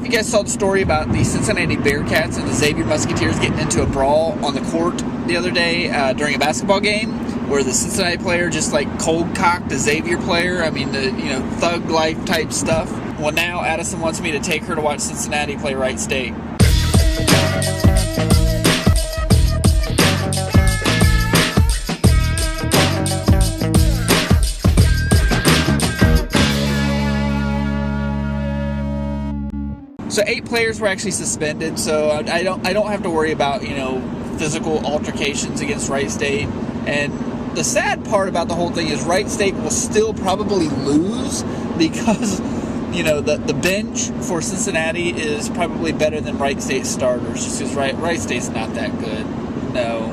you guys saw the story about the Cincinnati Bearcats and the Xavier Musketeers getting into a brawl on the court the other day during a basketball game, where the Cincinnati player just like cold cocked the Xavier player. I mean, the thug life type stuff. Well, now Addison wants me to take her to watch Cincinnati play Wright State. So 8 players were actually suspended, so I don't have to worry about physical altercations against Wright State. And the sad part about the whole thing is Wright State will still probably lose because the bench for Cincinnati is probably better than Wright State starters, just because Wright State's not that good. No,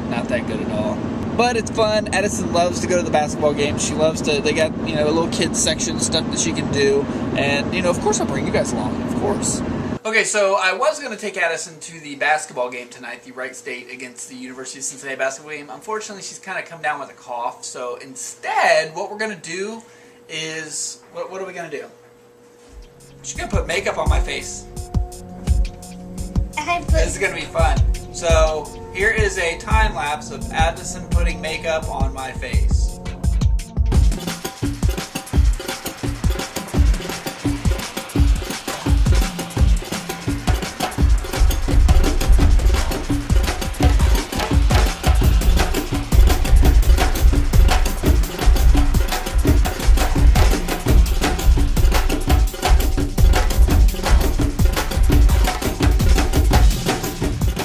not that good at all. But it's fun. Addison loves to go to the basketball games. She loves to. They got a little kids section stuff that she can do, and of course I'll bring you guys along. Of course. Okay, so I was going to take Addison to the basketball game tonight, the Wright State against the University of Cincinnati basketball game. Unfortunately, she's kind of come down with a cough, so instead, what we're going to do is what are we going to do? She's going to put makeup on my face. This is going to be fun. So here is a time lapse of Addison putting makeup on my face.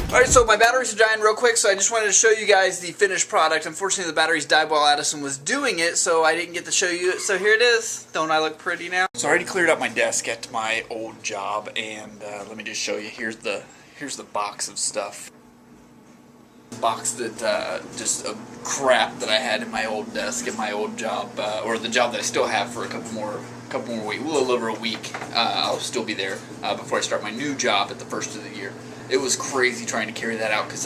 Alright, so my batteries are dying real quick, so I just wanted to show you guys the finished product. Unfortunately, the batteries died while Addison was doing it, so I didn't get to show you it. So here it is. Don't I look pretty now? So I already cleared out my desk at my old job, and let me just show you. Here's the box of stuff. Box that just of crap that I had in my old desk at my old job, or the job that I still have for a couple more weeks, a little over a week. I'll still be there before I start my new job at the first of the year. It was crazy trying to carry that out because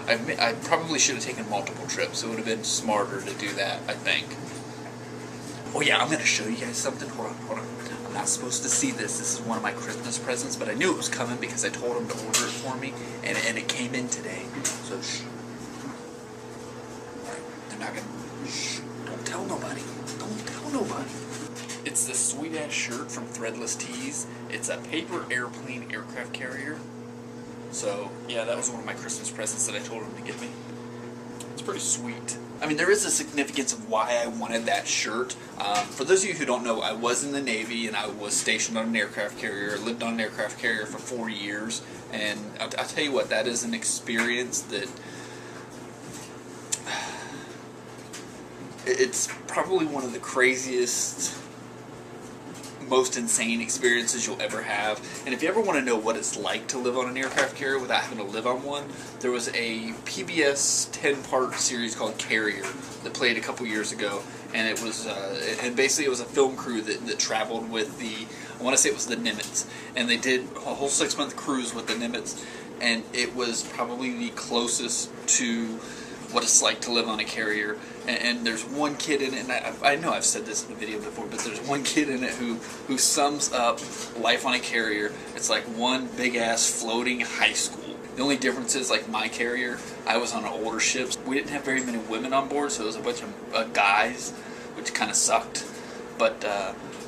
I probably should have taken multiple trips. It would have been smarter to do that, I think. Oh yeah, I'm going to show you guys something. Hold on. I'm not supposed to see this. This is one of my Christmas presents, but I knew it was coming because I told them to order it for me, and it came in today. So shh. They're not going to... Shh. Don't tell nobody. Don't tell nobody. It's this sweet-ass shirt from Threadless Tees. It's a paper airplane aircraft carrier. So, yeah, that was one of my Christmas presents that I told him to get me. It's pretty sweet. I mean, there is a significance of why I wanted that shirt. For those of you who don't know, I was in the Navy, and I was stationed on an aircraft carrier, lived on an aircraft carrier for 4 years, and I'll tell you what, that is an experience that... It's probably one of the craziest... most insane experiences you'll ever have. And if you ever want to know what it's like to live on an aircraft carrier without having to live on one, there was a PBS 10-part series called Carrier that played a couple years ago, and it was and basically it was a film crew that traveled with the, I want to say it was the Nimitz, and they did a whole 6-month cruise with the Nimitz, and it was probably the closest to what it's like to live on a carrier. And there's one kid in it, and I know I've said this in a video before, but there's one kid in it who sums up life on a carrier. It's like one big-ass floating high school. The only difference is, like my carrier, I was on an older ship. We didn't have very many women on board, so it was a bunch of guys, which kind of sucked. But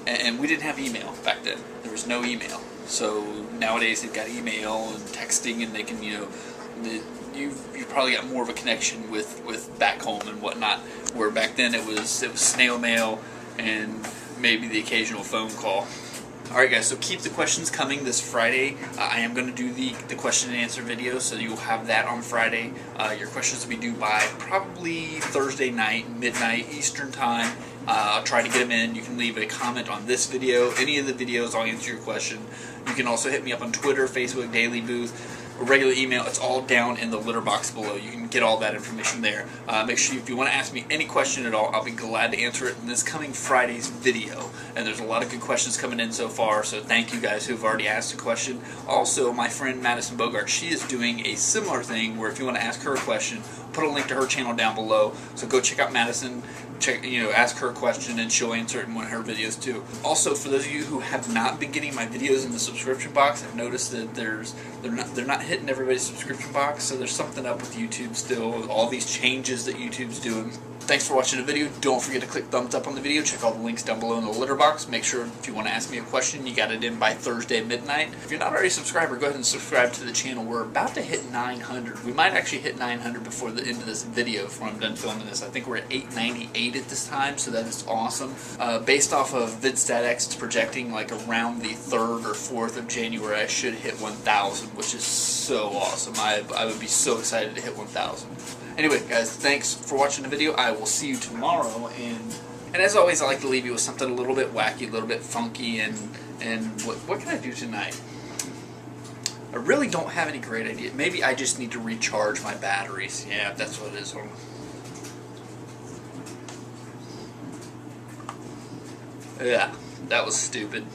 and we didn't have email back then. There was no email. So nowadays they've got email and texting, and they can, you've probably got more of a connection with back home and whatnot, where back then it was snail mail and maybe the occasional phone call. Alright guys, so keep the questions coming this Friday. I am going to do the question and answer video, so you'll have that on Friday. Your questions will be due by probably Thursday night, midnight Eastern time. I'll try to get them in. You can leave a comment on this video, any of the videos, I'll answer your question. You can also hit me up on Twitter, Facebook, Daily Booth, or regular email. It's all down in the litter box below. You can get all that information there. Make sure if you want to ask me any question at all, I'll be glad to answer it in this coming Friday's video. And there's a lot of good questions coming in so far, so thank you guys who've already asked a question. Also, my friend Madison Bogart, she is doing a similar thing where if you want to ask her a question, put a link to her channel down below. So go check out Madison. Ask her a question and she'll answer it in one of her videos too. Also, for those of you who have not been getting my videos in the subscription box, I've noticed that they're not hitting everybody's subscription box. So there's something up with YouTube still. All these changes that YouTube's doing. Thanks for watching the video. Don't forget to click thumbs up on the video. Check all the links down below in the litter box. Make sure if you want to ask me a question, you got it in by Thursday midnight. If you're not already a subscriber, go ahead and subscribe to the channel. We're about to hit 900. We might actually hit 900 before the end of this video when I'm done filming this. I think we're at 898 at this time, so that is awesome. Based off of VidStatX, it's projecting like around the 3rd or 4th of January, I should hit 1,000, which is so awesome. I would be so excited to hit 1,000. Anyway, guys, thanks for watching the video. I will see you tomorrow, and as always, I like to leave you with something a little bit wacky, a little bit funky, and what can I do tonight? I really don't have any great idea. Maybe I just need to recharge my batteries. Yeah, that's what it is. Yeah, that was stupid.